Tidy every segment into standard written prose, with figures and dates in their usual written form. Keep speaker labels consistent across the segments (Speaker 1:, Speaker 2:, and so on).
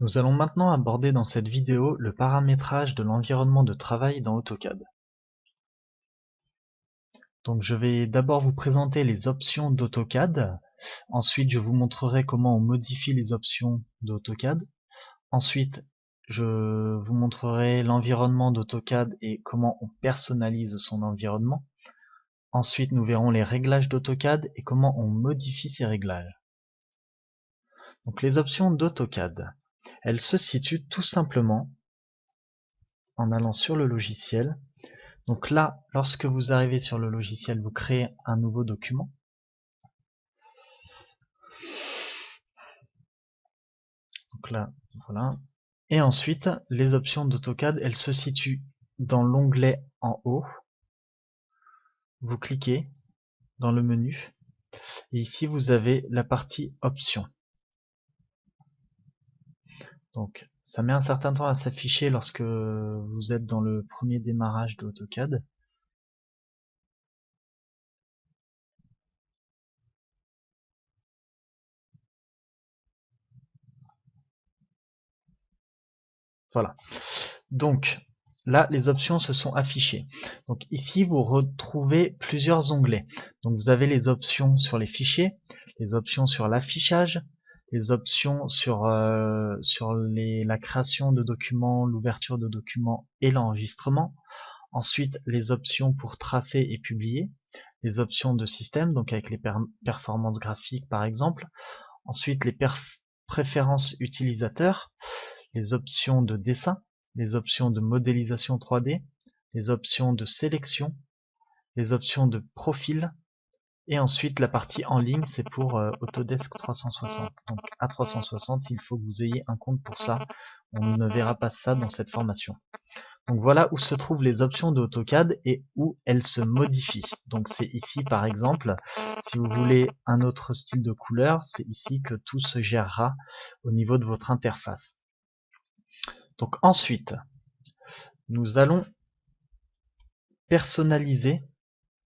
Speaker 1: Nous allons maintenant aborder dans cette vidéo le paramétrage de l'environnement de travail dans AutoCAD. Donc je vais d'abord vous présenter les options d'AutoCAD, ensuite je vous montrerai comment on modifie les options d'AutoCAD, ensuite je vous montrerai l'environnement d'AutoCAD et comment on personnalise son environnement, ensuite nous verrons les réglages d'AutoCAD et comment on modifie ces réglages. Donc les options d'AutoCAD, elles se situent tout simplement en allant sur le logiciel. Donc là, lorsque vous arrivez sur le logiciel, vous créez un nouveau document. Donc là, voilà. Et ensuite, les options d'AutoCAD, elles se situent dans l'onglet en haut. Vous cliquez dans le menu. Et ici, vous avez la partie options. Donc, ça met un certain temps à s'afficher lorsque vous êtes dans le premier démarrage de AutoCAD. Voilà. Donc, là, les options se sont affichées. Donc ici, vous retrouvez plusieurs onglets. Donc vous avez les options sur les fichiers, les options sur l'affichage, les options sur, la création de documents, l'ouverture de documents et l'enregistrement. Ensuite, les options pour tracer et publier, les options de système, donc avec les performances graphiques par exemple. Ensuite, les préférences utilisateurs, les options de dessin, les options de modélisation 3D, les options de sélection, les options de profil, et ensuite la partie en ligne, c'est pour Autodesk 360. Donc à 360, il faut que vous ayez un compte pour ça. On ne verra pas ça dans cette formation. Donc voilà où se trouvent les options d'AutoCAD et où elles se modifient. Donc c'est ici par exemple, si vous voulez un autre style de couleur, c'est ici que tout se gérera au niveau de votre interface. Donc ensuite, nous allons personnaliser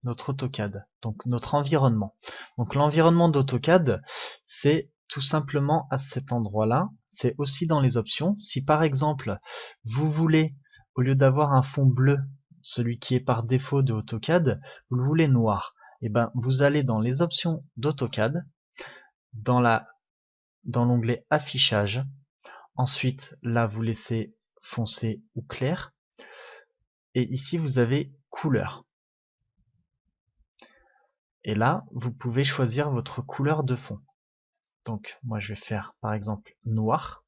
Speaker 1: notre AutoCAD, donc notre environnement. Donc l'environnement d'AutoCAD, c'est tout simplement à cet endroit-là. C'est aussi dans les options. Si par exemple, vous voulez, au lieu d'avoir un fond bleu, celui qui est par défaut de AutoCAD, vous le voulez noir, et ben vous allez dans les options d'AutoCAD, dans l'onglet affichage. Ensuite, là, vous laissez foncé ou clair. Et ici, vous avez couleur. Et là, vous pouvez choisir votre couleur de fond. Donc, moi, je vais faire, par exemple, noir.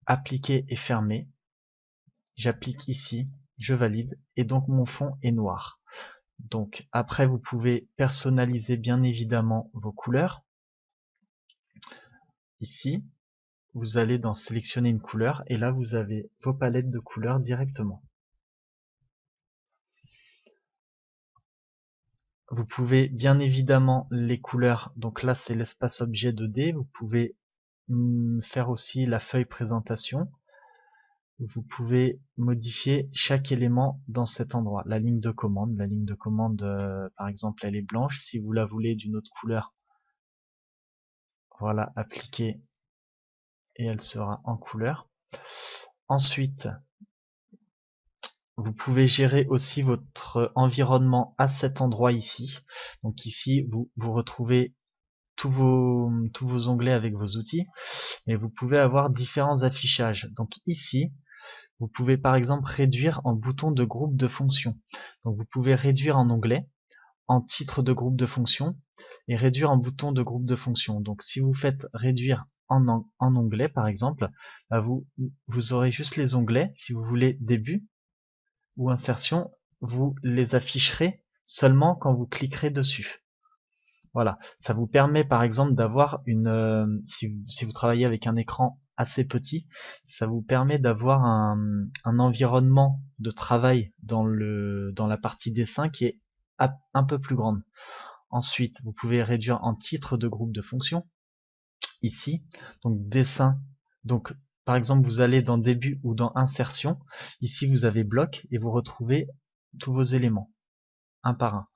Speaker 1: Appliquer et fermer. J'applique ici, je valide, et donc mon fond est noir. Donc, après, vous pouvez personnaliser bien évidemment vos couleurs. Ici, vous allez dans sélectionner une couleur, et là, vous avez vos palettes de couleurs directement. Vous pouvez bien évidemment les couleurs, donc là c'est l'espace objet 2D, vous pouvez faire aussi la feuille présentation, vous pouvez modifier chaque élément dans cet endroit, la ligne de commande, par exemple elle est blanche, si vous la voulez d'une autre couleur, voilà, appliquer et elle sera en couleur. Ensuite, vous pouvez gérer aussi votre environnement à cet endroit ici. Donc ici, vous retrouvez tous vos onglets avec vos outils, et vous pouvez avoir différents affichages. Donc ici, vous pouvez par exemple réduire en bouton de groupe de fonctions. Donc vous pouvez réduire en onglet, en titre de groupe de fonctions, et réduire en bouton de groupe de fonctions. Donc si vous faites réduire en onglet par exemple, bah vous aurez juste les onglets. Si vous voulez début ou insertion, vous les afficherez seulement quand vous cliquerez dessus. Voilà, ça vous permet par exemple d'avoir si vous travaillez avec un écran assez petit, ça vous permet d'avoir un environnement de travail dans la partie dessin qui est un peu plus grande. Ensuite, vous pouvez réduire en titre de groupe de fonctions, ici, donc dessin, donc par exemple vous allez dans début ou dans insertion, ici vous avez bloc et vous retrouvez tous vos éléments, un par un.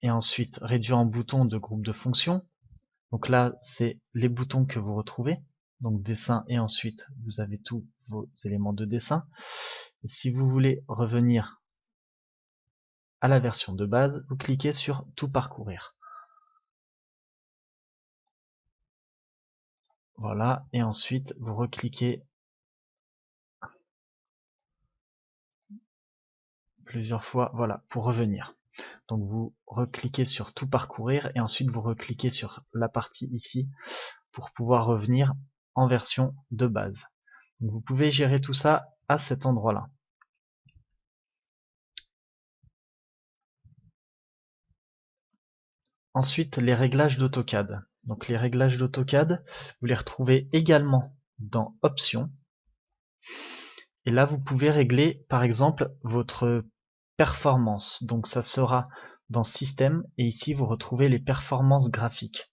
Speaker 1: Et ensuite réduire en bouton de groupe de fonctions. Donc là, c'est les boutons que vous retrouvez. donc dessin, et ensuite vous avez tous vos éléments de dessin. Et si vous voulez revenir à la version de base, vous cliquez sur tout parcourir. Voilà, et ensuite vous recliquez plusieurs fois, voilà, pour revenir. Donc vous recliquez sur tout parcourir et ensuite vous recliquez sur la partie ici pour pouvoir revenir en version de base. Donc vous pouvez gérer tout ça à cet endroit-là. Ensuite, les réglages d'AutoCAD. Donc les réglages d'AutoCAD, vous les retrouvez également dans Options. Et là, vous pouvez régler, par exemple, votre performance. Donc ça sera dans Système, et ici, vous retrouvez les performances graphiques.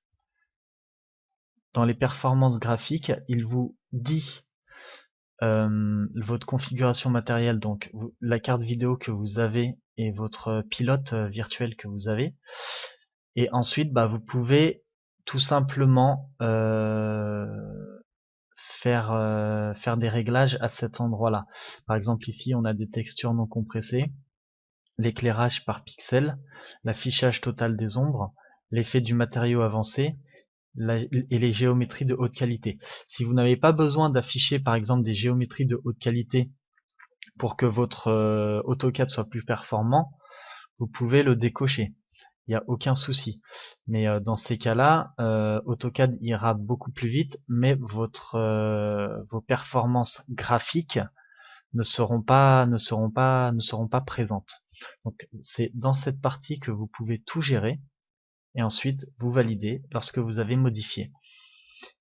Speaker 1: Dans les performances graphiques, il vous dit votre configuration matérielle, donc la carte vidéo que vous avez et votre pilote virtuel que vous avez. Et ensuite, vous pouvez tout simplement faire des réglages à cet endroit-là. Par exemple, ici, on a des textures non compressées, l'éclairage par pixel, l'affichage total des ombres, l'effet du matériau avancé, et les géométries de haute qualité. Si vous n'avez pas besoin d'afficher par exemple des géométries de haute qualité pour que votre AutoCAD soit plus performant, vous pouvez le décocher. Il n'y a aucun souci. Mais dans ces cas-là, AutoCAD ira beaucoup plus vite, mais vos performances graphiques ne seront pas présentes. Donc c'est dans cette partie que vous pouvez tout gérer. Et ensuite vous validez lorsque vous avez modifié.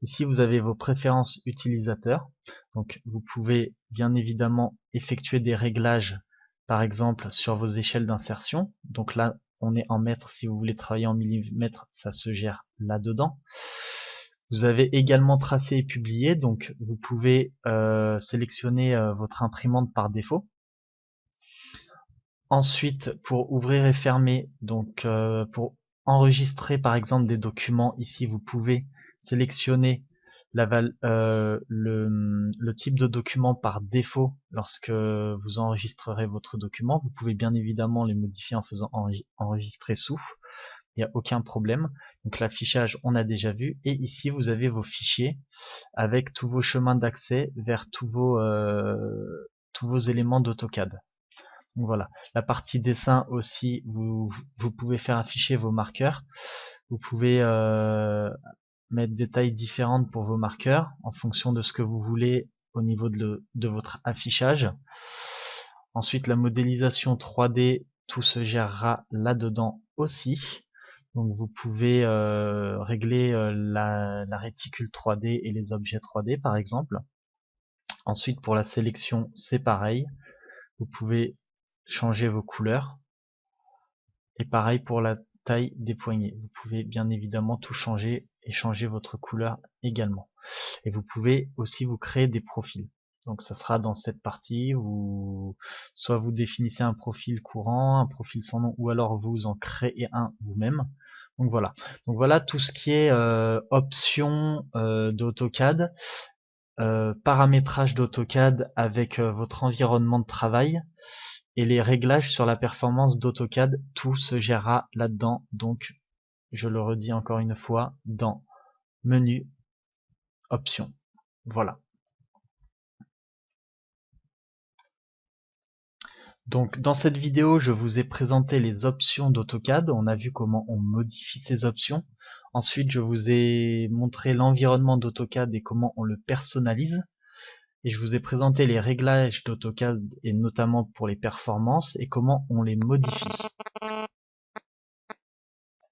Speaker 1: Ici vous avez vos préférences utilisateurs, donc vous pouvez bien évidemment effectuer des réglages par exemple sur vos échelles d'insertion. Donc là on est en mètres, si vous voulez travailler en millimètres, ça se gère là-dedans. Vous avez également tracé et publié, donc vous pouvez sélectionner votre imprimante par défaut. Ensuite, pour ouvrir et fermer, donc pour enregistrer par exemple des documents, ici vous pouvez sélectionner le type de document par défaut lorsque vous enregistrerez votre document. Vous pouvez bien évidemment les modifier en faisant enregistrer sous, il n'y a aucun problème. Donc l'affichage on a déjà vu, et ici vous avez vos fichiers avec tous vos chemins d'accès vers tous vos éléments d'AutoCAD. Donc voilà, la partie dessin aussi, vous pouvez faire afficher vos marqueurs. Vous pouvez mettre des tailles différentes pour vos marqueurs en fonction de ce que vous voulez au niveau de votre affichage. Ensuite, la modélisation 3D, tout se gérera là-dedans aussi. Donc vous pouvez régler la réticule 3D et les objets 3D par exemple. Ensuite, pour la sélection, c'est pareil. Vous pouvez changer vos couleurs, et pareil pour la taille des poignets. Vous pouvez bien évidemment tout changer et changer votre couleur également. Et vous pouvez aussi vous créer des profils. Donc ça sera dans cette partie où soit vous définissez un profil courant, un profil sans nom, ou alors vous en créez un vous-même. Donc voilà. Donc voilà tout ce qui est options d'AutoCAD, paramétrage d'AutoCAD avec votre environnement de travail. Et les réglages sur la performance d'AutoCAD, tout se gérera là-dedans. Donc, je le redis encore une fois, dans Menu, Options. Voilà. Donc, dans cette vidéo, je vous ai présenté les options d'AutoCAD. On a vu comment on modifie ces options. Ensuite, je vous ai montré l'environnement d'AutoCAD et comment on le personnalise. Et je vous ai présenté les réglages d'AutoCAD et notamment pour les performances et comment on les modifie.